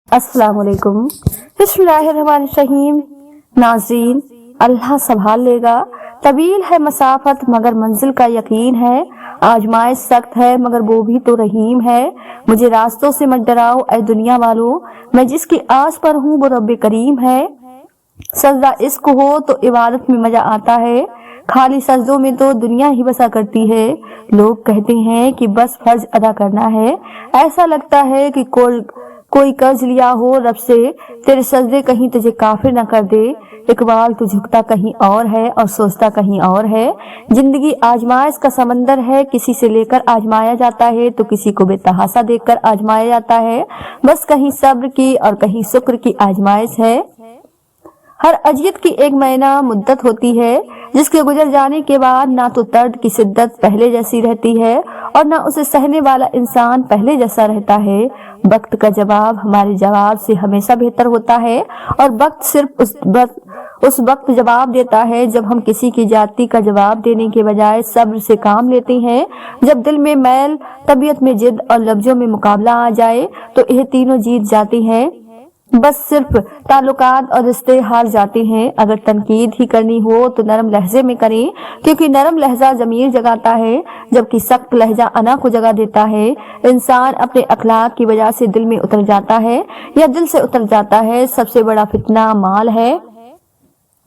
अस्सलाम वालेकुम। बिस्मिल्लाहिर्रहमानिर्रहीम। नाज़रीन, अल्लाह संभाल लेगा। तवील है मसाफत मगर मंजिल का यकीन है। आजमाइश सख्त है मगर वो भी तो रहीम है। मुझे रास्तों से मत डराओ ऐ दुनिया वालों, मैं जिसकी आस पर हूँ वो रब्बे करीम है। सजदा इश्क हो तो इबादत में मजा आता है, खाली सजदों में तो दुनिया ही बसा करती है। लोग कहते हैं कि बस फर्ज अदा करना है, ऐसा लगता है कि कोई कर्ज लिया हो रब से, तेरे सजदे कहीं तुझे काफिर न कर दे। इकबाल तू झुकता कहीं और है और सोचता कहीं और है। जिंदगी आजमाइश का समंदर है, किसी से लेकर आजमाया जाता है तो किसी को बेतहासा देखकर आजमाया जाता है। बस कहीं सब्र की और कहीं शुक्र की आजमाइश है। हर अजियत की एक महीना मुद्दत होती है, जिसके गुजर जाने के बाद ना तो दर्द की शिद्दत पहले जैसी रहती है और ना उसे सहने वाला इंसान पहले जैसा रहता है। वक्त का जवाब हमारे जवाब से हमेशा बेहतर होता है और वक्त सिर्फ उस वक्त जवाब देता है जब हम किसी की जाति का जवाब देने के बजाय सब्र से काम लेते हैं। जब दिल में मैल, तबीयत में जिद और लफ्जों में मुकाबला आ जाए तो यह तीनों जीत जाती हैं। बस सिर्फ ताल्लुकात और रिश्ते हार जाते हैं। अगर तनकीद ही करनी हो तो नरम लहजे में करें, क्योंकि नरम लहजा जमीर जगाता है जबकि सख्त लहजा अना को जगा देता है। इंसान अपने अखलाक की वजह से दिल में उतर जाता है या दिल से उतर जाता है। सबसे बड़ा फितना माल है,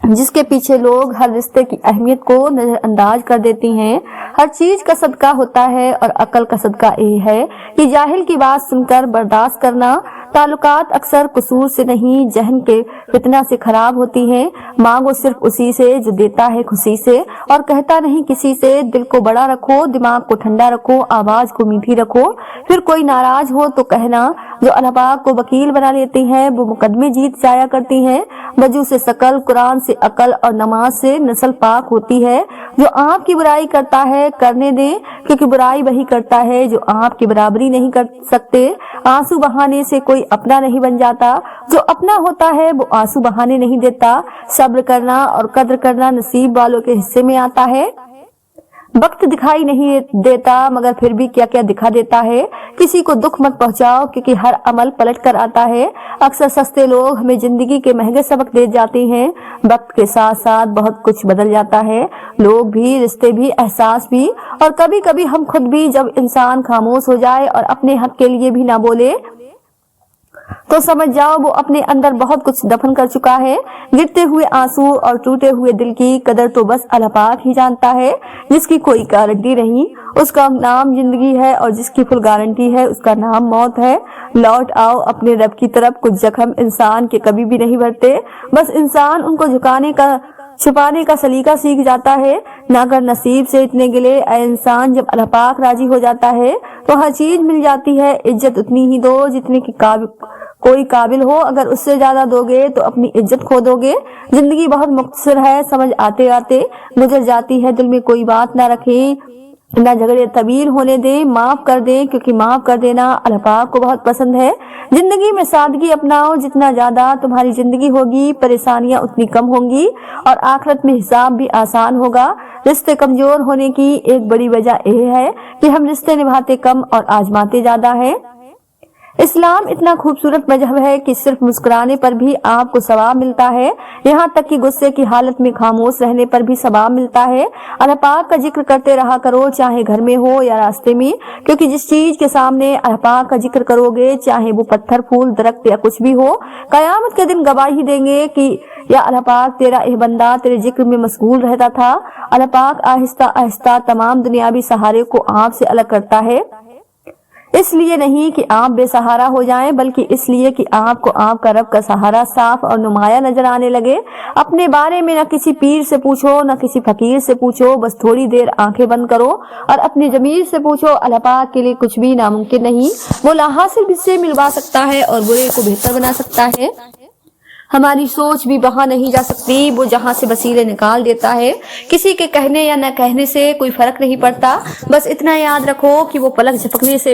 जिसके पीछे लोग हर रिश्ते की अहमियत को नजरअंदाज कर देती हैं। हर चीज का सदका होता है और अकल का सदका ये है कि जाहिल की बात सुनकर बर्दाश्त करना। ताल्लुकात अक्सर कसूर से नहीं, जहन के फितना से खराब होती हैं। मांगो सिर्फ उसी से जो देता है खुशी से और कहता नहीं किसी से। दिल को बड़ा रखो, दिमाग को ठंडा रखो, आवाज को मीठी रखो। फिर कोई नाराज हो तो कहना, जो अल्लाह पाक को वकील बना लेती हैं वो मुकदमे जीत जाया करती हैं। वजू से शकल, कुरान से अकल और नमाज से नस्ल पाक होती है। जो आपकी बुराई करता है करने दे, क्योंकि बुराई वही करता है जो आपकी बराबरी नहीं कर सकते। आंसू बहाने से कोई अपना नहीं बन जाता, जो अपना होता है वो आंसू बहाने नहीं देता। सब्र करना और कद्र करना नसीब वालों के हिस्से में आता है। वक्त दिखाई नहीं देता मगर फिर भी क्या क्या दिखा देता है। किसी को दुख मत पहुंचाओ क्योंकि हर अमल पलट कर आता है। अक्सर सस्ते लोग हमें जिंदगी के महंगे सबक दे जाते हैं। वक्त के साथ साथ बहुत कुछ बदल जाता है, लोग भी, रिश्ते भी, एहसास भी और कभी कभी हम खुद भी। जब इंसान खामोश हो जाए और अपने हक के लिए भी ना बोले तो समझ जाओ वो अपने अंदर बहुत कुछ दफन कर चुका है। गिरते हुए आंसू और टूटे हुए दिल की कदर तो बस अल्लाह पाक ही जानता है। जिसकी कोई गारंटी नहीं उसका नाम जिंदगी है और जिसकी फुल गारंटी है उसका नाम मौत है। लौट आओ अपने रब की तरफ। कुछ जख्म इंसान के कभी भी नहीं भरते, बस इंसान उनको छुपाने का सलीका सीख जाता है। ना कर नसीब से इतने गिले ऐ इंसान, जब अल्लाह पाक राजी हो जाता है तो हर चीज मिल जाती है। इज्जत उतनी ही दो जितने की कोई काबिल हो, अगर उससे ज्यादा दोगे तो अपनी इज्जत खो दोगे। जिंदगी बहुत मुख्तसर है, समझ आते आते गुजर जाती है। दिल में कोई बात ना रखें, ना झगड़े तवील होने दें, माफ कर दें क्योंकि माफ कर देना अल्लाह पाक को बहुत पसंद है। जिंदगी में सादगी अपनाओ, जितना ज्यादा तुम्हारी जिंदगी होगी परेशानियां उतनी कम होंगी और आखिरत में हिसाब भी आसान होगा। रिश्ते कमजोर होने की एक बड़ी वजह यह है कि हम रिश्ते निभाते कम और आजमाते ज्यादा है। इस्लाम इतना खूबसूरत मजहब है कि सिर्फ मुस्कुराने पर भी आपको सवाब मिलता है, यहाँ तक कि गुस्से की हालत में खामोश रहने पर भी सवाब मिलता है। अल्लाह पाक का जिक्र करते रहा करो, चाहे घर में हो या रास्ते में, क्योंकि जिस चीज के सामने अल्लाह पाक का जिक्र करोगे, चाहे वो पत्थर, फूल, दरख्त या कुछ भी हो, कयामत के दिन गवाही देंगे कि या अल्लाह पाक तेरा यह बंदा तेरे जिक्र में मशगूल रहता था। अल्लाह पाक आहिस्ता आहिस्ता तमाम दुनियावी सहारे को आप से अलग करता है, इसलिए नहीं कि आप बेसहारा हो जाएं, बल्कि इसलिए कि आपको आपका रब का सहारा साफ और नुमाया नजर आने लगे। अपने बारे में न किसी पीर से पूछो न किसी फकीर से पूछो, बस थोड़ी देर आंखें बंद करो और अपने जमीर से पूछो। अल्लाह पाक के लिए कुछ भी नामुमकिन नहीं, वो लाहासिल भी से मिलवा सकता है और बुरे को बेहतर बना सकता है। हमारी सोच भी वहां नहीं जा सकती, वो जहां से वसीले निकाल देता है। किसी के कहने या न कहने से कोई फर्क नहीं पड़ता, बस इतना याद रखो कि वो पलक झपकने से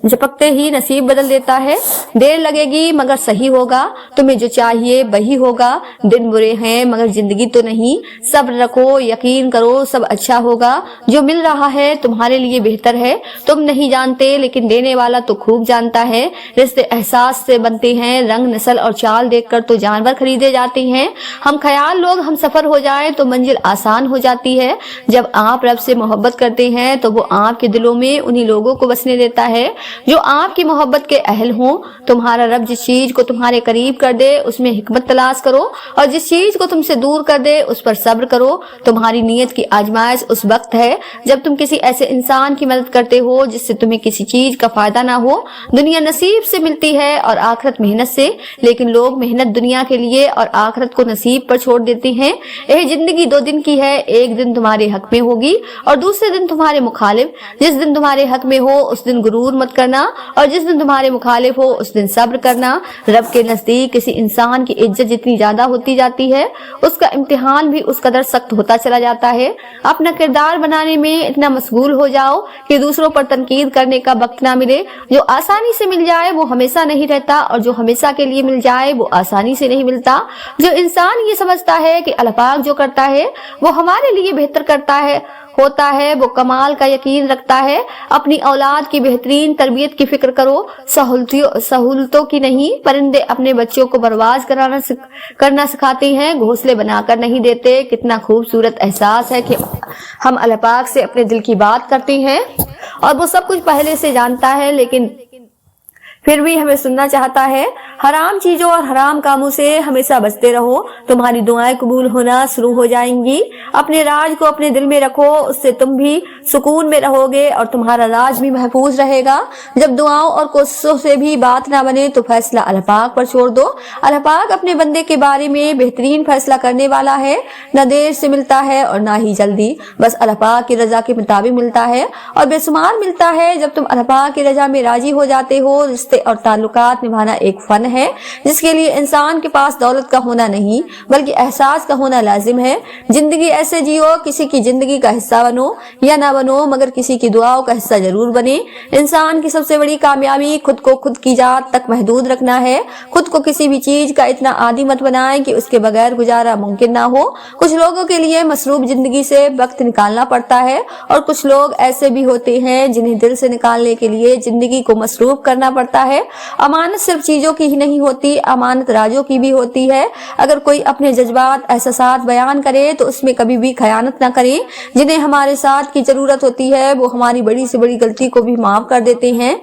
झपकते ही नसीब बदल देता है। देर लगेगी मगर सही होगा, तुम्हें जो चाहिए वही होगा। दिन बुरे हैं मगर जिंदगी तो नहीं, सब्र रखो, यकीन करो, सब अच्छा होगा। जो मिल रहा है तुम्हारे लिए बेहतर है, तुम नहीं जानते लेकिन देने वाला तो खूब जानता है। रिश्ते एहसास से बनते हैं, रंग नस्ल और चाल देखकर तो जानवर खरीदे जाते हैं। हम ख्याल लोग हम सफर हो जाए तो मंजिल आसान हो जाती है। जब आप रब से मोहब्बत करते हैं तो वो आपके दिलों में उन्हीं लोगों को बसने देता है जो आपकी मोहब्बत के अहल हों। तुम्हारा रब जिस चीज को तुम्हारे करीब कर दे उसमें हिकमत तलाश करो, और जिस चीज को तुमसे दूर कर दे उस पर सब्र करो। तुम्हारी नीयत की आजमाइश उस वक्त है जब तुम किसी ऐसे इंसान की मदद करते हो जिससे तुम्हें किसी चीज का फायदा ना हो। दुनिया नसीब से मिलती है और आखिरत मेहनत से, लेकिन लोग मेहनत दुनिया के लिए और आखिरत को नसीब पर छोड़ देते हैं। यह जिंदगी 2 दिन की है, एक दिन तुम्हारे हक में होगी और दूसरे दिन तुम्हारे मुखालिफ। जिस दिन तुम्हारे हक में हो उस दिन गुरूर मत करना, और जिस दिन तुम्हारे मुखालिफ हो उस दिन सब्र करना। रब के नजदीक किसी इंसान की इज्जत जितनी ज्यादा होती जाती है उसका इम्तिहान भी उस कदर सख्त होता चला जाता है। अपना किरदार बनाने में इतना मशगूल हो जाओ कि दूसरों पर तनकीद करने का वक्त ना मिले। जो आसानी से मिल जाए वो हमेशा नहीं रहता, और जो हमेशा के लिए मिल जाए वो आसानी से नहीं मिलता। जो इंसान ये समझता है कि अल्लाह पाक जो करता है वो हमारे लिए बेहतर करता है होता है, वो कमाल का यकीन रखता है। अपनी औलाद की बेहतरीन तरबियत की फिक्र करो, सहूलतों की नहीं। परिंदे अपने बच्चों को बर्बाद करना सिखाते हैं, घोंसले बनाकर नहीं देते। कितना खूबसूरत एहसास है कि हम अल्लाह पाक से अपने दिल की बात करते हैं और वो सब कुछ पहले से जानता है, लेकिन फिर भी हमें सुनना चाहता है। हराम चीजों और हराम कामों से हमेशा बचते रहो, तुम्हारी दुआएं कबूल होना शुरू हो जाएंगी। अपने राज को अपने दिल में रखो, उससे तुम भी सुकून में रहोगे और तुम्हारा राज भी महफूज रहेगा। जब दुआओं और कोशिशों से भी बात ना बने तो फैसला अल्लाह पाक पर छोड़ दो। अल्लाह पाक अपने बंदे के बारे में बेहतरीन फैसला करने वाला है। न देर से मिलता है और ना ही जल्दी, बस अल्लाह पाक की रजा के मुताबिक मिलता है और बेशुमार मिलता है। जब तुम अल्लाह पाक की रजा में राजी हो जाते हो, रिश्ते और ताल्लुकात निभाना एक फन है जिसके लिए इंसान के पास दौलत का होना नहीं बल्कि एहसास का होना लाजिम है। जिंदगी ऐसे जियो, किसी की जिंदगी का हिस्सा बनो या ना बनो मगर किसी की दुआओं का हिस्सा जरूर बने। इंसान की सबसे बड़ी कामयाबी खुद को खुद की जात तक महदूद रखना है। खुद को किसी भी चीज का इतना आदी मत बनाएं कि उसके बगैर गुजारा मुमकिन ना हो। कुछ लोगों के लिए मसरूफ जिंदगी से वक्त निकालना पड़ता है और कुछ लोग ऐसे भी होते हैं जिन्हें दिल से निकालने के लिए जिंदगी को मसरूफ करना पड़ता है। अमानत सिर्फ चीजों की ही नहीं होती, अमानत राजों की भी होती है। अगर कोई अपने जज्बात एहसासात बयान करे तो उसमें कभी भी खयानत न करे। जिन्हें हमारे साथ की जरूरत होती है वो हमारी बड़ी से बड़ी गलती को भी माफ कर देते हैं,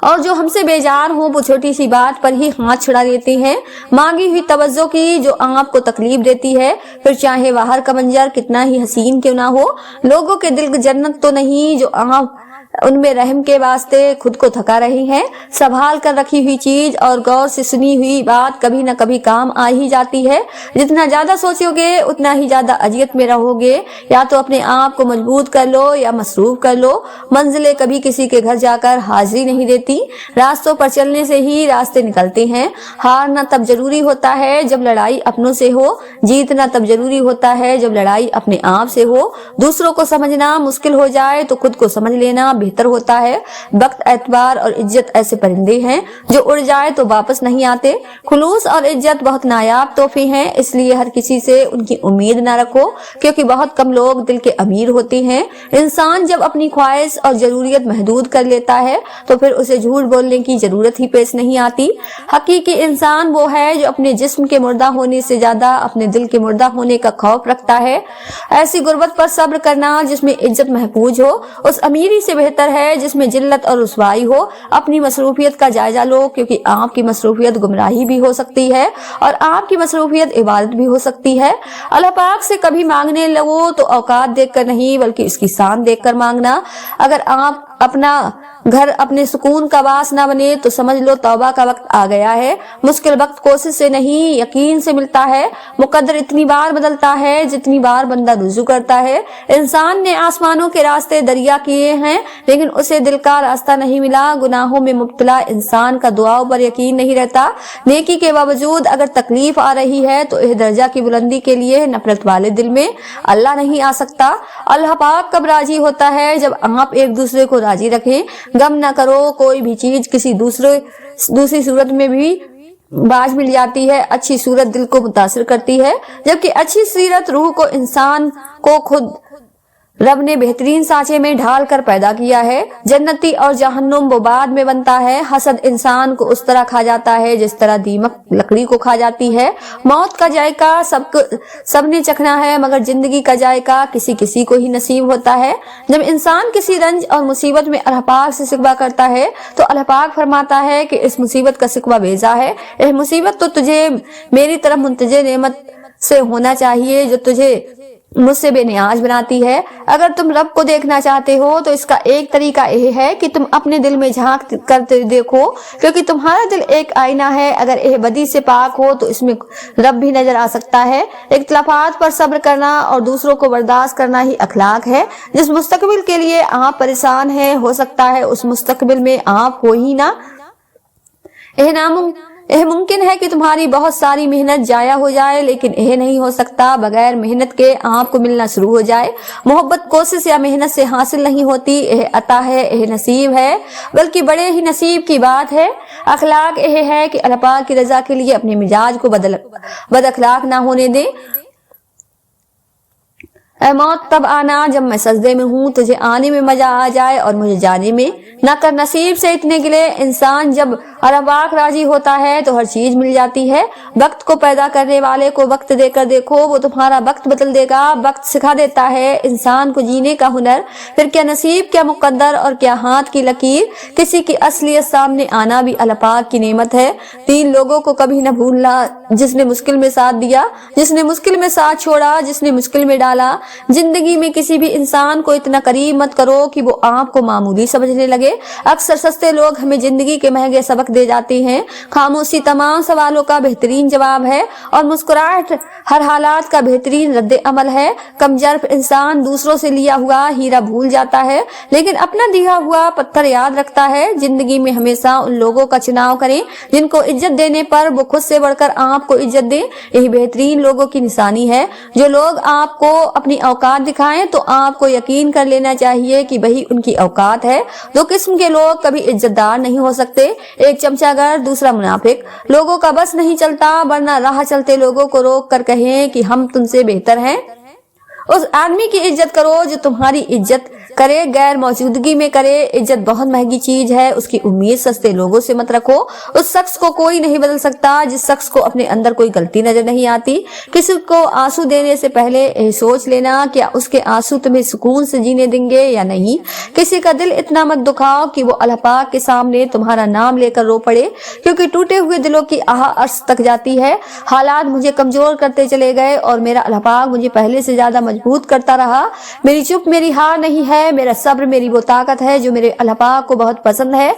और जो हमसे बेजार हो वो छोटी सी बात पर ही हाथ छुड़ा देते हैं। मांगी हुई तवज्जो की जो आपको तकलीफ देती है, फिर चाहे बाहर का मंजर कितना ही हसीन क्यों ना हो। लोगों के दिल जन्नत तो नहीं जो आप उनमें रहम के वास्ते खुद को थका रही हैं। संभाल कर रखी हुई चीज और गौर से सुनी हुई बात कभी न कभी काम आ ही जाती है। जितना ज्यादा सोचोगे उतना ही ज्यादा अजियत में रहोगे। या तो अपने आप को मजबूत कर लो या मसरूफ कर लो। मंजिलें कभी किसी के घर जाकर हाजिरी नहीं देती, रास्तों पर चलने से ही रास्ते निकलते हैं। हारना तब जरूरी होता है जब लड़ाई अपनों से हो, जीतना तब जरूरी होता है जब लड़ाई अपने आप से हो। दूसरों को समझना मुश्किल हो जाए तो खुद को समझ लेना बेहतर होता है। वक्त, एतबार और इज्जत ऐसे परिंदे हैं जो उड़ जाए तो वापस नहीं आते। खुलूस और इज्जत बहुत नायाब तोहफे हैं, इसलिए हर किसी से उनकी उम्मीद ना रखो क्योंकि बहुत कम लोग दिल के अमीर होते हैं। इंसान जब अपनी ख्वाहिश और जरूरियत महदूद कर लेता है तो फिर उसे झूठ बोलने की जरूरत ही पेश नहीं आती। हकीकी इंसान वो है जो अपने जिस्म के मुर्दा होने से ज्यादा अपने दिल के मुर्दा होने का खौफ रखता है। ऐसी गुर्बत पर सब्र करना जिसमें इज्जत महफूज हो उस अमीरी से बेहतर है जिसमें जिल्लत और रुसवाई हो। अपनी मसरूफियत का जायजा लो क्योंकि आपकी मसरूफियत गुमराही भी हो सकती है और आपकी मसरूफियत इबादत भी हो सकती है। अल्लाह पाक से कभी मांगने लगो तो औकात देखकर नहीं बल्कि उसकी शान देखकर मांगना। अगर आप अपना घर अपने सुकून का वास न बने तो समझ लो तौबा का वक्त आ गया है। मुश्किल वक्त कोशिश से नहीं यकीन से मिलता है। मुकद्दर इतनी बार बदलता है जितनी बार बंदा रुजू करता है। इंसान ने आसमानों के रास्ते दरिया किए हैं लेकिन उसे दिल का रास्ता नहीं मिला। गुनाहों में मुब्तला इंसान का दुआओं पर यकीन नहीं रहता। नेकी के बावजूद अगर तकलीफ आ रही है तो इस दर्जा की बुलंदी के लिए नफरत वाले दिल में अल्लाह नहीं आ सकता। अल्लाह पाक कब राजी होता है जब आप एक दूसरे को राजी रखें। गम न करो, कोई भी चीज किसी दूसरी सूरत में भी बाज मिल जाती है। अच्छी सूरत दिल को मुतासिर करती है, जबकि अच्छी सीरत रूह को, इंसान को खुद रब ने बेहतरीन सांचे में ढाल कर पैदा किया है। जन्नती और जहन्नुम वो बाद में बनता है। हसद इंसान को उस तरह खा जाता है जिस तरह दीमक लकड़ी को खा जाती है। मौत का जायका सबने चखना है, मगर जिंदगी का जायका किसी किसी को ही नसीब होता है। जब इंसान किसी रंज और मुसीबत में अल्लाह पाक से शिकवा करता है तो अल्लाह पाक फरमाता है कि इस मुसीबत का शिकवा बेजा है। यह मुसीबत तो तुझे मेरी तरफ मुंतजे नेमत से होना चाहिए जो तुझे मुझसे बेनियाज बनाती है। अगर तुम रब को देखना चाहते हो तो इसका एक तरीका यह है कि तुम अपने दिल में झांक कर देखो, क्योंकि तुम्हारा दिल एक आईना है। अगर यह बदी से पाक हो तो इसमें रब भी नजर आ सकता है। इख्तिलाफात पर सब्र करना और दूसरों को बर्दाश्त करना ही अखलाक है। जिस मुस्तकबिल के लिए आप परेशान हैं, हो सकता है उस मुस्तकबिल में आप हो ही ना। यह मुमकिन है कि तुम्हारी बहुत सारी मेहनत जाया हो जाए, लेकिन यह नहीं हो सकता बगैर मेहनत के आपको मिलना शुरू हो जाए। मोहब्बत कोशिश या मेहनत से हासिल नहीं होती, यह अता है, यह नसीब है, बल्कि बड़े ही नसीब की बात है। अखलाक यह है कि अल्लाह पाक की रजा के लिए अपने मिजाज को बद अखलाक ना होने दें। ऐ मौत तब आना जब मैं सजदे में हूँ, तुझे आने में मजा आ जाए और मुझे जाने में। न कर नसीब से इतने गिले, इंसान जब अल्लाह पाक राजी होता है तो हर चीज मिल जाती है। वक्त को पैदा करने वाले को वक्त देकर देखो, वो तुम्हारा वक्त बदल देगा। वक्त सिखा देता है इंसान को जीने का हुनर। फिर क्या नसीब, क्या मुकद्दर और क्या हाथ की लकीर। किसी की असलियत सामने आना भी अल्लाह पाक की नेमत है। 3 लोगों को कभी न भूलना, जिसने मुश्किल में साथ दिया, जिसने मुश्किल में साथ छोड़ा, जिसने मुश्किल में डाला। जिंदगी में किसी भी इंसान को इतना करीब मत करो कि वो आपको मामूली समझने लगे। अक्सर सस्ते लोग हमें जिंदगी के महंगे सबक दे जाते हैं। खामोशी तमाम सवालों का बेहतरीन जवाब है और मुस्कुराहट हर हालात का बेहतरीन रद्द अमल है। कमजोर इंसान दूसरों से लिया हुआ हीरा भूल जाता है, लेकिन अपना दिया हुआ पत्थर याद रखता है। जिंदगी में हमेशा उन लोगों का चुनाव करें जिनको इज्जत देने पर वो खुद से बढ़कर आपको इज्जत दें। यही बेहतरीन लोगों की निशानी है। जो लोग आपको अपनी औकात दिखाएं तो आपको यकीन कर लेना चाहिए कि वही उनकी औकात है। 2 किस्म के लोग कभी इज्जतदार नहीं हो सकते, एक चमचागर, दूसरा मुनाफिक। लोगों का बस नहीं चलता, वरना राह चलते लोगों को रोक कर कहें कि हम तुमसे बेहतर हैं। उस आदमी की इज्जत करो जो तुम्हारी इज्जत करे, गैर मौजूदगी में करे। इज्जत बहुत महंगी चीज है, उसकी उम्मीद सस्ते लोगों से मत रखो। उस शख्स को कोई नहीं बदल सकता जिस शख्स को अपने अंदर कोई गलती नजर नहीं आती। किसी को आंसू देने से पहले यह सोच लेना क्या उसके आंसू तुम्हें सुकून से जीने देंगे या नहीं। किसी का दिल इतना मत दुखाओ कि वो अल्लाह पाक के सामने तुम्हारा नाम लेकर रो पड़े, क्योंकि टूटे हुए दिलों की आह अर्श तक जाती है। हालात मुझे कमजोर करते चले गए और मेरा अल्लाह पाक मुझे पहले से ज्यादा मजबूत करता रहा। मेरी चुप मेरी हार नहीं है, मेरा सब्र मेरी वो ताकत है जो मेरे अल्लाह पाक को बहुत पसंद है।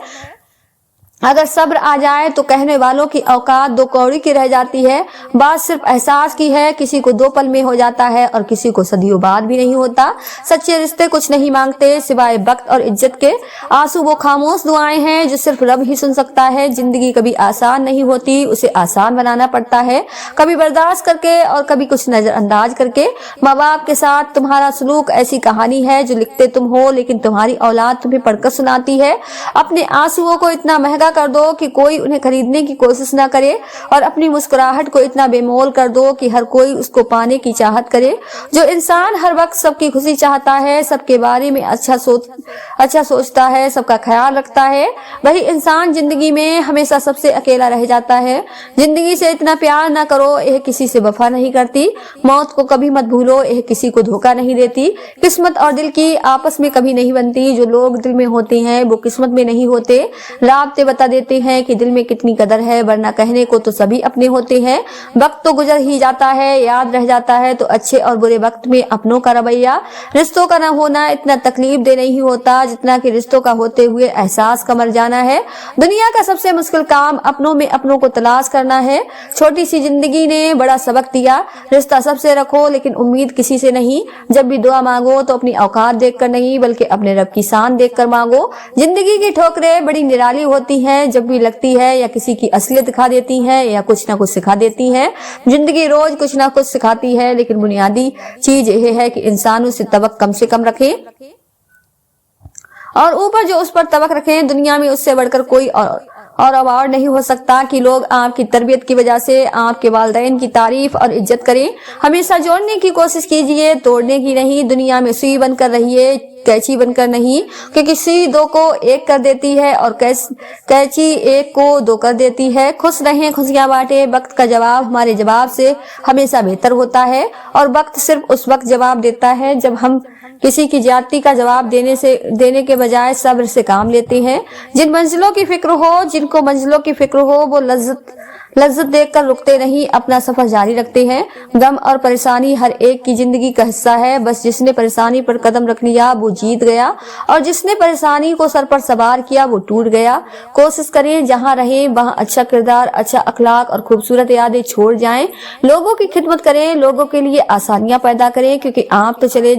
अगर सब्र आ जाए तो कहने वालों की औकात 2 कौड़ी की रह जाती है। बात सिर्फ एहसास की है, किसी को 2 पल में हो जाता है और किसी को सदियों बाद भी नहीं होता। सच्चे रिश्ते कुछ नहीं मांगते सिवाय वक्त और इज्जत के। आंसू वो खामोश दुआएं हैं जो सिर्फ रब ही सुन सकता है। जिंदगी कभी आसान नहीं होती, उसे आसान बनाना पड़ता है, कभी बर्दाश्त करके और कभी कुछ नजरअंदाज करके। माँ बाप के साथ तुम्हारा सलूक ऐसी कहानी है जो लिखते तुम हो, लेकिन तुम्हारी औलाद तुम्हें पढ़कर सुनाती है। अपने आंसुओं को इतना महंगा कर दो कि कोई उन्हें खरीदने की कोशिश ना करे, और अपनी मुस्कुराहट को इतना बेमोल कर दो कि हर कोई उसको पाने की चाहत करे। जो इंसान हर वक्त सबकी खुशी चाहता है, सबके बारे में अच्छा सोचता है, सबका ख्याल रखता है, वही इंसान जिंदगी में हमेशा सबसे अकेला रह जाता है। जिंदगी से इतना प्यार ना करो, यह किसी से वफा नहीं करती। मौत को कभी मत भूलो, यह किसी को धोखा नहीं देती। किस्मत और दिल की आपस में कभी नहीं बनती। जो लोग दिल में होते हैं वो किस्मत में नहीं होते। राबते बता देते हैं कि दिल में कितनी कदर है, वरना कहने को तो सभी अपने होते हैं। वक्त तो गुजर ही जाता है, याद रह जाता है तो अच्छे और बुरे वक्त में अपनों का रवैया। रिश्तों का न होना इतना तकलीफ दे नहीं होता जितना कि रिश्तों का होते हुए एहसास का मर जाना है। दुनिया का सबसे मुश्किल काम अपनों में अपनों को तलाश करना है। छोटी सी जिंदगी ने बड़ा सबक दिया। रिश्ता सबसे रखो लेकिन उम्मीद किसी से नहीं। जब भी दुआ मांगो तो अपनी औकात देखकर नहीं, बल्कि अपने रब की शान देखकर मांगो। जिंदगी की ठोकरें बड़ी निराली होती हैं, जब भी लगती है या किसी की असलियत दिखा देती है या कुछ ना कुछ सिखा देती है। जिंदगी रोज कुछ ना कुछ सिखाती है, लेकिन बुनियादी चीज यह है कि इंसान उसे तवक्को कम से कम रखे और ऊपर जो उस पर तवक्ल रखें, दुनिया में उससे बढ़कर कोई और अवार्ड नहीं हो सकता कि लोग आपकी तरबियत की वजह से आपके वालिदैन की तारीफ और इज्जत करें। हमेशा जोड़ने की कोशिश कीजिए, तोड़ने की नहीं। दुनिया में सुई बनकर रहिए, कैंची बनकर नहीं, क्योंकि सुई दो को एक कर देती है और कैंची एक को दो कर देती है। खुश रहें, खुशियां बांटे। वक्त का जवाब हमारे जवाब से हमेशा बेहतर होता है और वक्त सिर्फ उस वक्त जवाब देता है जब हम किसी की ज्यादती का जवाब देने के बजाय सब्र से काम लेते हैं। जिनको मंजिलों की फिक्र हो वो लज्जत देखकर रुकते नहीं, अपना सफर जारी रखते हैं। गम और परेशानी हर एक की जिंदगी का हिस्सा है। बस जिसने परेशानी पर कदम रख लिया वो जीत गया और जिसने परेशानी को सर पर सवार किया वो टूट गया। कोशिश करें जहां रहें वहां अच्छा किरदार, अच्छा अखलाक और खूबसूरत यादें छोड़ जाएं। लोगों की खिदमत करें, लोगों के लिए आसानियां पैदा करें, क्योंकि आप तो चले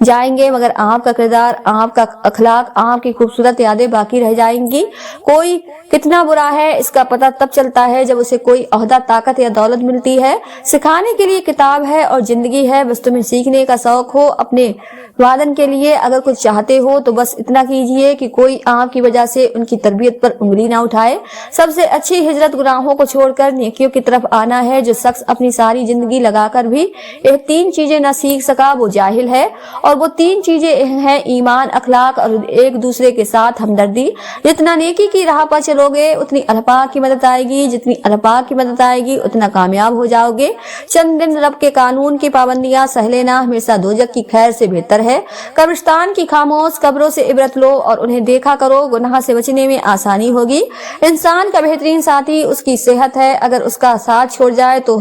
जाएंगे मगर आपका किरदार, आपका अखलाक, आपकी खूबसूरत यादें बाकी रह जाएंगी। कोई कितना बुरा है इसका पता तब चलता है जब उसे कोई ओहदा, ताकत या दौलत मिलती है। सिखाने के लिए किताब है और जिंदगी है, बस तुम्हें सीखने का शौक हो। अपने वादन के लिए अगर कुछ चाहते हो तो बस इतना कीजिए कि कोई आपकी वजह से उनकी तरबियत पर उंगली ना उठाए। सबसे अच्छी हिजरत गुनाहों को छोड़कर नेकियों की तरफ आना है। जो शख्स अपनी सारी जिंदगी लगाकर भी ये 3 चीजें न सीख सका वो जाहिल है, और वो 3 चीजें हैं ईमान, अखलाक और एक दूसरे के साथ हमदर्दी। जितना नेकी की राह पर चलोगे उतनी अल्लाह पाक की मदद आएगी, जितनी अल्लाह पाक की मदद आएगी उतना कामयाब हो जाओगे। चंद दिन रब के कानून की पाबंदियां सह लेना हमेशा दोजख की खैर से बेहतर है। कब्रिस्तान की खामोश कब्रों से इबरत लो और उन्हें देखा करो, गुनाह से बचने में आसानी होगी। इंसान का बेहतरीन साथी उसकी सेहत है, अगर उसका साथ छोड़ जाए तो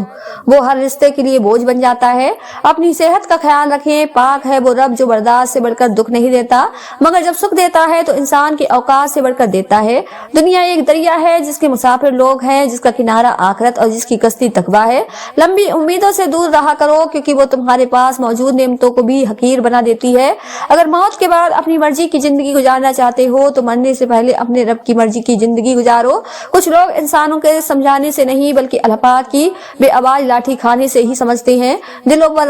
वो हर रिश्ते के लिए बोझ बन जाता है। अपनी सेहत का ख्याल रखें, पाक है वो रब जो बर्दाश्त से बढ़कर दुख नहीं देता, मगर जब सुख देता है तो इंसान की औकात से बढ़कर देता है। दुनिया एक दरिया है जिसके मुसाफिर लोग हैं, जिसका किनारा आखिरत और जिसकी कश्ती तकवा है। लंबी उम्मीदों से दूर रहा करो, क्योंकि वो तुम्हारे पास मौजूद नेमतों को भी हकीर बना देती है। अगर मौत के बाद अपनी मर्जी की जिंदगी गुजारना चाहते हो तो मरने से पहले अपने रब की मर्जी की जिंदगी गुजारो। कुछ लोग इंसानों के समझाने से नहीं बल्कि अल्लाह पाक की बेआवाज लाठी खाने से ही समझते हैं। दिलों पर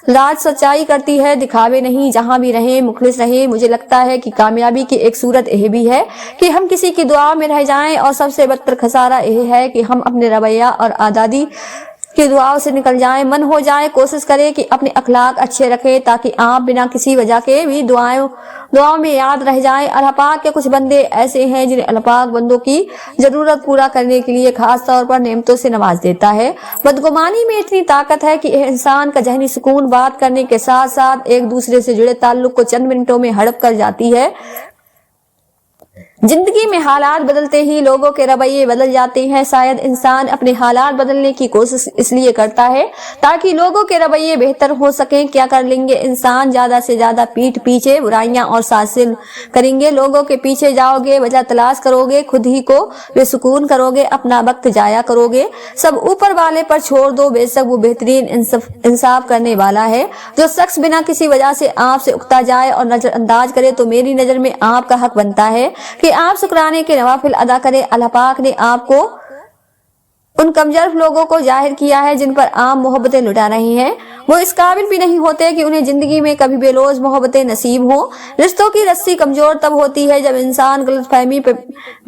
राज सच्चाई करती है, दिखावे नहीं। जहां भी रहे मुखलिस रहे। मुझे लगता है कि कामयाबी की एक सूरत यह भी है कि हम किसी की दुआ में रह जाएं, और सबसे बदतर खसारा यह है कि हम अपने रवैया और आदादी की दुआओं से निकल जाएं, मन हो जाए। कोशिश करें कि अपने अखलाक अच्छे रखें ताकि आप बिना किसी वजह के भी दुआओं में याद रह जाएं। अल्लाह पाक के कुछ बंदे ऐसे हैं जिन्हें अल्लाह पाक बंदों की जरूरत पूरा करने के लिए खास तौर पर नेमतों से नवाज देता है। बदगुमानी में इतनी ताकत है कि इंसान का जहनी सुकून बात करने के साथ साथ एक दूसरे से जुड़े ताल्लुक को चंद मिनटों में हड़प कर जाती है। जिंदगी में हालात बदलते ही लोगों के रवैये बदल जाते हैं। शायद इंसान अपने हालात बदलने की कोशिश इसलिए करता है ताकि लोगों के रवैये बेहतर हो सकें। क्या कर लेंगे इंसान, ज्यादा से ज्यादा पीठ पीछे बुराइयां और साजिश करेंगे। लोगों के पीछे जाओगे, वजह तलाश करोगे, खुद ही को बेसुकून करोगे, अपना वक्त जाया करोगे। सब ऊपर वाले पर छोड़ दो, बेशक वो बेहतरीन इंसाफ करने वाला है। जो शख्स बिना किसी वजह से आपसे उकता जाए और नजरअंदाज करे तो मेरी नजर में आपका हक बनता है कि आप शुक्राने के नवाफिल अदा करें। अल्लाह पाक ने आपको उन कमजोर लोगों को जाहिर किया है जिन पर आप मोहब्बतें लुटा रही हैं। वो इस काबिल भी नहीं होते कि उन्हें जिंदगी में कभी बेलोज मोहब्बतें नसीब हो। रिश्तों की रस्सी कमजोर तब होती है जब इंसान गलतफहमी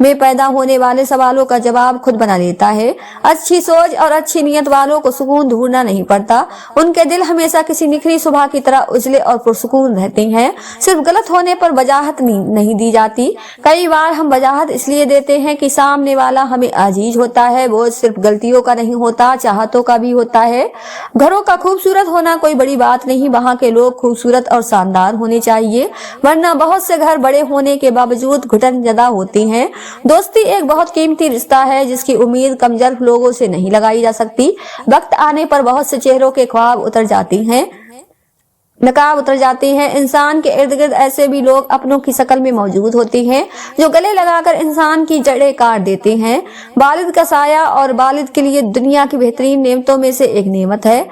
में पैदा होने वाले सवालों का जवाब खुद बना लेता है। अच्छी सोच और अच्छी नीयत वालों को सुकून ढूंढना नहीं पड़ता। उनके दिल हमेशा किसी निखरी सुबह की तरह उजले और पुरसुकून रहते हैं। सिर्फ गलत होने पर वजाहत नहीं दी जाती। कई बार हम वजाहत इसलिए देते हैं कि सामने वाला हमें अजीज होता है। वो सिर्फ गलतियों का नहीं होता, चाहतों का भी होता है। घरों का खूबसूरत होना कोई बड़ी बात नहीं, वहां के लोग खूबसूरत और शानदार होने चाहिए, वरना बहुत से घर बड़े होने के बावजूद घुटन जदा होती हैं। दोस्ती एक बहुत कीमती रिश्ता है जिसकी उम्मीद कमजोर लोगों से नहीं लगाई जा सकती। वक्त आने पर बहुत से चेहरों के ख्वाब उतर जाती हैं, नकाब उतर जाते हैं। इंसान के इर्द गिर्द ऐसे भी लोग अपनों की शक्ल में मौजूद होते हैं जो गले लगाकर इंसान की जड़ें काट देते हैं। वालिद का साया और वालिद के लिए दुनिया की बेहतरीन नेमतों में से एक नेमत है।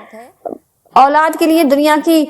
औलाद के लिए दुनिया की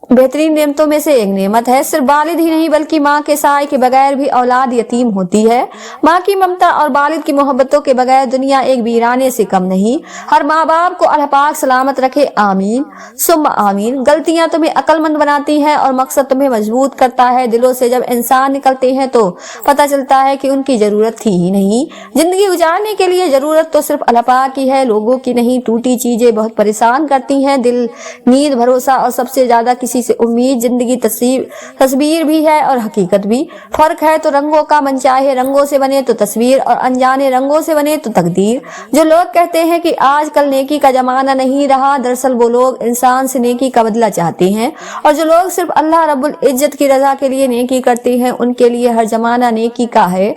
बेहतरीन नेमतों में से एक नेमत है। सिर्फ वालिद ही नहीं बल्कि माँ के साए के बगैर भी औलाद यतीम होती है। माँ की ममता और वालिद की मोहब्बतों के बगैर दुनिया एक वीराने से कम नहीं। हर माँ बाप को अल्लाह पाक सलामत रखे, आमीन सुम्मा आमीन। गलतियां तुम्हें अक्लमंद बनाती है और मकसद तुम्हें मजबूत करता है। दिलों से जब इंसान निकलते हैं तो पता चलता है कि उनकी जरूरत थी ही नहीं। जिंदगी गुजारने के लिए जरूरत तो सिर्फ अल्लाह पाक की है, लोगों की नहीं। टूटी चीजें बहुत परेशान करती हैं, दिल, नींद, भरोसा और सबसे ज्यादा किसी से उम्मीद। जिंदगी तस्वीर भी है और हकीकत भी। फर्क है तो रंगों का, मनचाहे रंगों से बने तो तस्वीर और अनजाने रंगों से बने तो तकदीर। जो लोग कहते हैं कि आजकल नेकी का जमाना नहीं रहा, दरअसल वो लोग इंसान से नेकी का बदला चाहते हैं। और जो लोग सिर्फ अल्लाह रब्बुल इज्जत की रजा के लिए नेकी करते हैं, उनके लिए हर जमाना नेकी का है।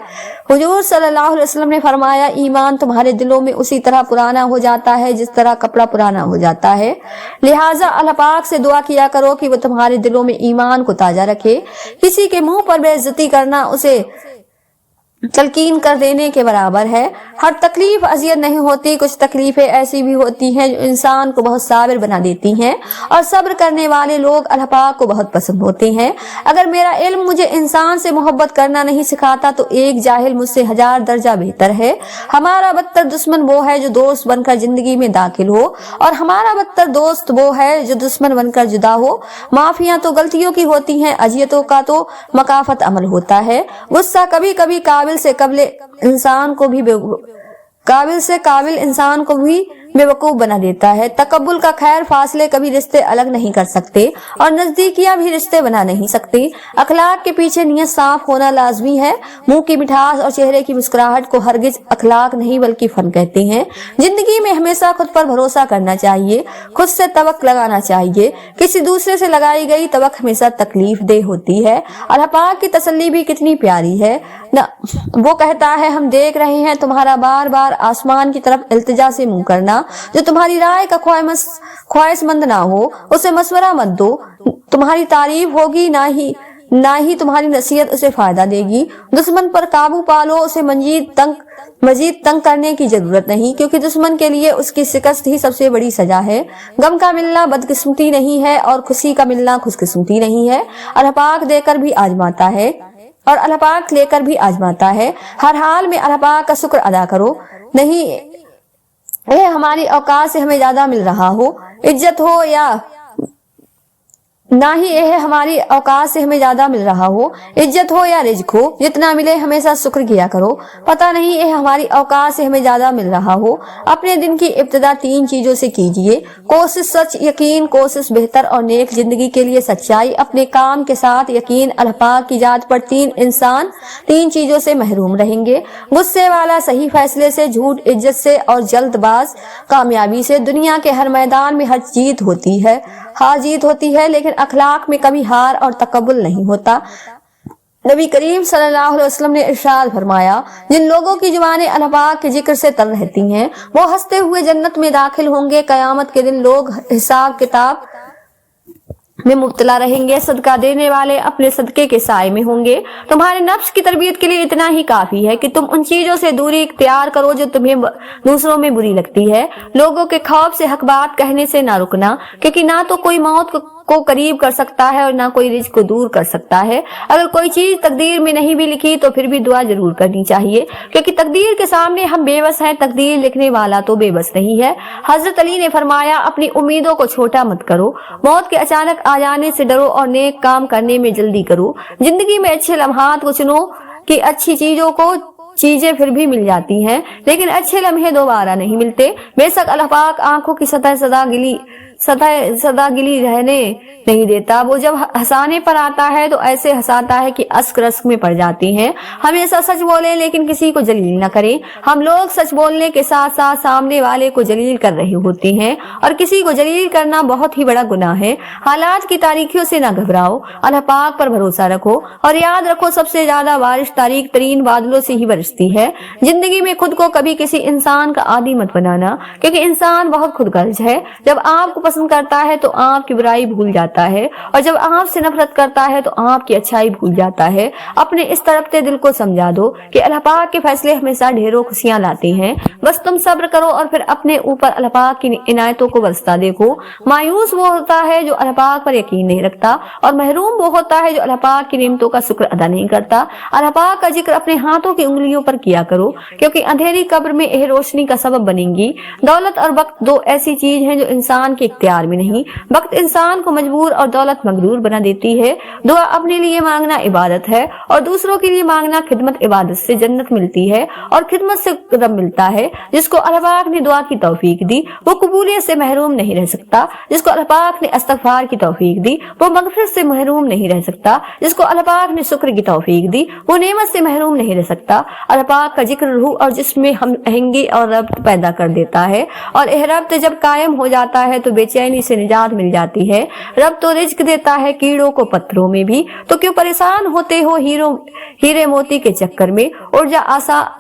हुजूर सल्लल्लाहु अलैहि वसल्लम ने फरमाया, ईमान तुम्हारे दिलों में उसी तरह पुराना हो जाता है जिस तरह कपड़ा पुराना हो जाता है। लिहाजा अल्लाह पाक से दुआ किया करो कि वो तुम्हारे दिलों में ईमान को ताजा रखे। किसी के मुंह पर बेइज्जती करना उसे तलकीन कर देने के बराबर है। हर तकलीफ अजियत नहीं होती, कुछ तकलीफें ऐसी भी होती हैं जो इंसान को बहुत साबिर बना देती हैं और सब्र करने वाले लोग अल्लाह पाक को बहुत पसंद होते हैं। अगर मेरा इल्म मुझे इंसान से मोहब्बत करना नहीं सिखाता तो एक जाहिल मुझसे 1000 दर्जा बेहतर है। हमारा बदतर दुश्मन वो है जो दोस्त बनकर जिंदगी में दाखिल हो और हमारा बदतर दोस्त वो है जो दुश्मन बनकर जुदा हो। माफियां तो गलतियों की होती हैं, अजियतों का तो मकाफत अमल होता है। गुस्सा कभी कभी काबिल से काबिल इंसान को भी बेवकूफ बना देता है। तकब्बुल का खैर फासले कभी रिश्ते अलग नहीं कर सकते और नजदीकियां भी रिश्ते बना नहीं सकती। अखलाक के पीछे नियत साफ होना लाजमी है। मुंह की मिठास और चेहरे की मुस्कुराहट को हरगिज अखलाक नहीं बल्कि फन कहते हैं। जिंदगी में हमेशा खुद पर भरोसा करना चाहिए, खुद से तवक्ल लगाना चाहिए। किसी दूसरे से लगाई गई तवक्ल हमेशा तकलीफ दे होती है। अल्लाह पाक की तसल्ली भी कितनी प्यारी है ना। वो कहता है, हम देख रहे हैं तुम्हारा बार बार आसमान की तरफ इल्तिजा से मुंह करना। जो तुम्हारी राय का ख्वाहिशमंद ना हो उसे मशवरा मत दो। तुम्हारी तारीफ होगी ना ही तुम्हारी नसीहत उसे फायदा देगी। दुश्मन पर काबू पालो, उसे मजीद तंग करने की जरूरत नहीं, क्योंकि दुश्मन के लिए उसकी शिकस्त ही सबसे बड़ी सजा है। गम का मिलना बदकिस्मती नहीं है और खुशी का मिलना खुशकिस्मती नहीं है। अल्लाह पाक देकर भी आजमाता है और अल्लाह पाक लेकर भी आजमाता है। हर हाल में अल्लाह पाक का शुक्र अदा करो। नहीं यह हमारी औकात से हमें ज्यादा मिल रहा हो, इज्जत हो या ना ही यह हमारी औकात से हमें ज्यादा मिल रहा हो, इज्जत हो या रिज़्क हो, जितना मिले हमेशा शुक्र किया करो। पता नहीं यह हमारी औकात से हमें ज्यादा मिल रहा हो। अपने दिन की इब्तिदा 3 चीजों से कीजिए। कोशिश, सच, यकीन। कोशिश बेहतर और नेक जिंदगी के लिए सच्चाई, अपने काम के साथ यकीन। अल्लाह पाक की जात पर 3 इंसान 3 चीजों से महरूम रहेंगे। गुस्से वाला सही फैसले से, झूठ इज्जत से और जल्दबाज कामयाबी से। दुनिया के हर मैदान में हार जीत होती है, लेकिन अखलाक में कभी हार और तकब्बुल नहीं होता। नबी करीम सल्लल्लाहु अलैहि वसल्लम ने इरशाद फरमाया, जिन लोगों की जुबानें अल्लाह पाक के जिक्र से तर रहती हैं वो हंसते हुए जन्नत में दाखिल होंगे। कयामत के दिन लोग हिसाब किताब में मुब्तला रहेंगे। सदका देने वाले अपने सदके के साए में होंगे। तुम्हारे नफ्स की तरबियत के लिए इतना ही काफी है कि तुम उन चीजों से दूरी इख्तियार करो जो तुम्हें दूसरों में बुरी लगती है। लोगों के खौफ से हक बात कहने से ना रुकना, क्योंकि ना तो कोई मौत को करीब कर सकता है और ना कोई रिज़्क को दूर कर सकता है। अगर कोई चीज तकदीर में नहीं भी लिखी तो फिर भी दुआ जरूर करनी चाहिए, क्योंकि तकदीर के सामने हम बेबस हैं, तकदीर लिखने वाला तो बेबस नहीं है। हजरत अली ने फरमाया, अपनी उम्मीदों को छोटा मत करो, मौत के अचानक आ जाने से डरो और नेक काम करने में जल्दी करो। जिंदगी में अच्छे लम्हात को चुनो कि अच्छी चीजें फिर भी मिल जाती हैं, लेकिन अच्छे लम्हे दोबारा नहीं मिलते। बेशक अल्लाह पाक आंखों की सदा गिली रहने नहीं देता। वो जब हंसाने पर आता है तो ऐसे हंसाता है कि अश्क रस्क में पड़ जाती हैं। हमेशा सच बोले लेकिन किसी को जलील न करें। हम लोग सच बोलने के साथ साथ सामने वाले को जलील कर रहे होते हैं और किसी को जलील करना बहुत ही बड़ा गुनाह है। हालात की तारीखियों से न घबराओ, अल्लाह पाक पर भरोसा रखो और याद रखो, सबसे ज्यादा बारिश तारीख तरीन बादलों से ही बरसती है। जिंदगी में खुद को कभी किसी इंसान का आदी मत बनाना, क्योंकि इंसान बहुत खुदगर्ज है। जब आपको पसंद करता है तो आपकी बुराई भूल जाता है, और जब आपसे नफरत करता है तो आपकी अच्छाई भूल जाता है। अपने इस तड़पते दिल को समझा दो कि अल्लाह पाक के फैसले हमेशा ढेरों खुशियां लाते हैं। बस तुम सब्र करो और फिर अपने ऊपर अल्लाह पाक की इनायतों को बरसता देखो। मायूस वो होता है जो अल्लाह पाक पर यकीन नहीं रखता, और महरूम वो होता है जो अल्लाह पाक की नेमतों का शुक्र अदा नहीं करता। अल्लाह पाक का जिक्र अपने हाथों की उंगलियों पर किया करो, क्योंकि अंधेरी कब्र में यह रोशनी का सबब बनेंगी। दौलत और वक्त दो ऐसी चीज हैं जो इंसान के इख्तियार में नहीं। वक्त इंसान को मजबूर और दौलत मगरूर बना देती है। दुआ अपने लिए मांगना इबादत है, और दूसरों के लिए मांगना खिदमत। इबादत से जन्नत मिलती है और खिदमत से कदम मिलता है। जिसको अल्लाह पाक ने दुआ की तौफीक दी वो कबूलियत से महरूम नहीं रह सकता। जिसको अल्लाह पाक ने इस्तगफार की तौफीक दी वो मगफिरत से महरूम नहीं रह सकता। जिसको अल्लाह पाक ने शुक्र की तौफीक दी वो नेमत से महरूम नहीं रह सकता। अल्लाह पाक का जिक्र रूह और जिस्म हम अहंगी और रब्त पैदा कर देता है, और यह रब्त जब कायम हो जाता है तो बेचैनी से निजात मिल जाती है। रब तो रिज्क देता है कीड़ों को पत्थरों में भी, तो क्यों परेशान होते हो हीरे मोती के चक्कर में। उड़ जा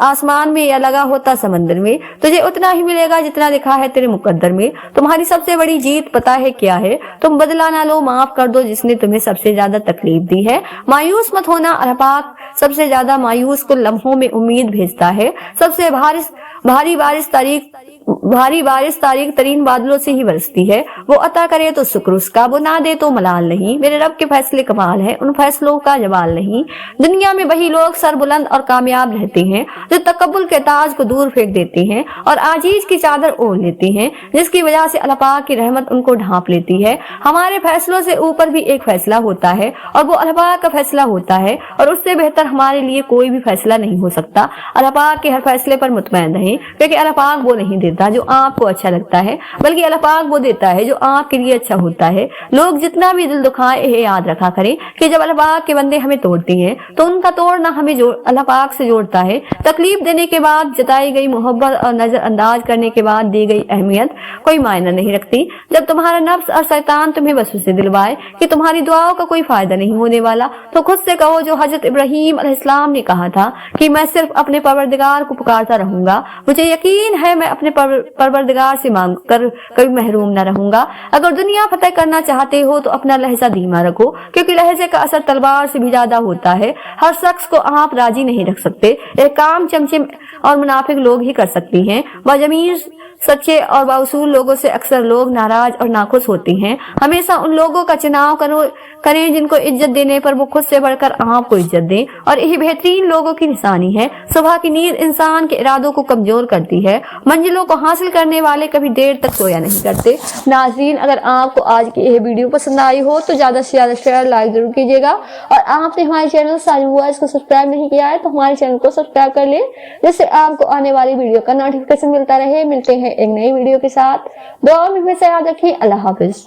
आसमान में या लगा होता समंदर में, तुझे उतना ही मिलेगा जितना लिखा है तेरे मुकद्दर में। तुम्हारी सबसे बड़ी जीत पता है क्या है? तुम बदला ना लो, माफ कर दो जिसने तुम्हें सबसे ज्यादा तकलीफ दी है। मायूस मत होना, अल्लाह पाक सबसे ज्यादा मायूस को लम्हों में उम्मीद भेजता है। सबसे भारी बारिश तारीख तरीन बादलों से ही बरसती है। वो अता करे तो शुक्र उसका, वो ना दे तो मलाल नहीं। मेरे रब के फैसले कमाल है, उन फैसलों का जवाल नहीं। दुनिया में वही लोग सरबुलंद और कामयाब रहते हैं जो तकब्बुल के ताज को दूर फेंक देते हैं और आजीज की चादर ओढ़ लेते हैं, जिसकी वजह से अल्लाह पाक की रहमत उनको ढांप लेती है। हमारे फैसलों से ऊपर भी एक फैसला होता है, और वो अल्लाह पाक का फैसला होता है, और उससे बेहतर हमारे लिए कोई भी फैसला नहीं हो सकता। अल्लाह पाक के हर फैसले पर मुतमईन रहें, क्योंकि अल्लाह पाक वो नहीं देता जो आपको अच्छा लगता है, बल्कि अल्लाह पाक वो देता है जो आपके लिए अच्छा होता है। लोग जितना भी दिल दुखाए, ये याद रखा करें कि जब अल्लाह पाक के बंदे हमें तोड़ते हैं तो उनका तोड़ना हमें अल्लाह पाक से जोड़ता है। तकलीफ देने के बाद जताई गई मोहब्बत और नजरअंदाज करने के बाद दी गई अहमियत कोई मायना नहीं रखती। जब तुम्हारा नफ्स और शैतान तुम्हें वसवसे दिलवाए कि तुम्हारी दुआओं का कोई फायदा नहीं होने वाला, तो खुद से कहो जो हजरत इब्राहीम अलैहिस्सलाम ने कहा था कि मैं सिर्फ अपने परवरदिगार को पुकारता रहूंगा, मुझे यकीन है मैं अपने परवरदिगार से मांग कर कभी महरूम न रहूंगा। अगर दुनिया फतेह करना चाहते हो तो अपना लहजा धीमा रखो, क्योंकि लहजे का असर तलवार से भी ज्यादा होता है। हर शख्स को आप राजी नहीं रख सकते, एक काम चमचे और मुनाफिक लोग ही कर सकती हैं। बजमीर सच्चे और बाउसूल लोगों से अक्सर लोग नाराज और नाखुश होते हैं। हमेशा उन लोगों का चुनाव करें जिनको इज्जत देने पर वो खुद से बढ़कर आपको इज्जत दें, और यही बेहतरीन लोगों की निशानी है। सुबह की नींद इंसान के इरादों को कमजोर करती है। मंजिलों को हासिल करने वाले कभी देर तक सोया नहीं करते। नाज़रीन, अगर आपको आज की यह वीडियो पसंद आई हो तो ज्यादा से ज्यादा शेयर लाइक जरूर कीजिएगा, और आपने हमारे चैनल सारी वॉइस को सब्सक्राइब नहीं किया है तो हमारे चैनल को सब्सक्राइब कर ले, जिससे आपको आने वाली वीडियो का नोटिफिकेशन मिलता रहे। मिलते हैं एक नई वीडियो के साथ। दुआ में हमेशा याद रखिए। अल्लाह हाफिज।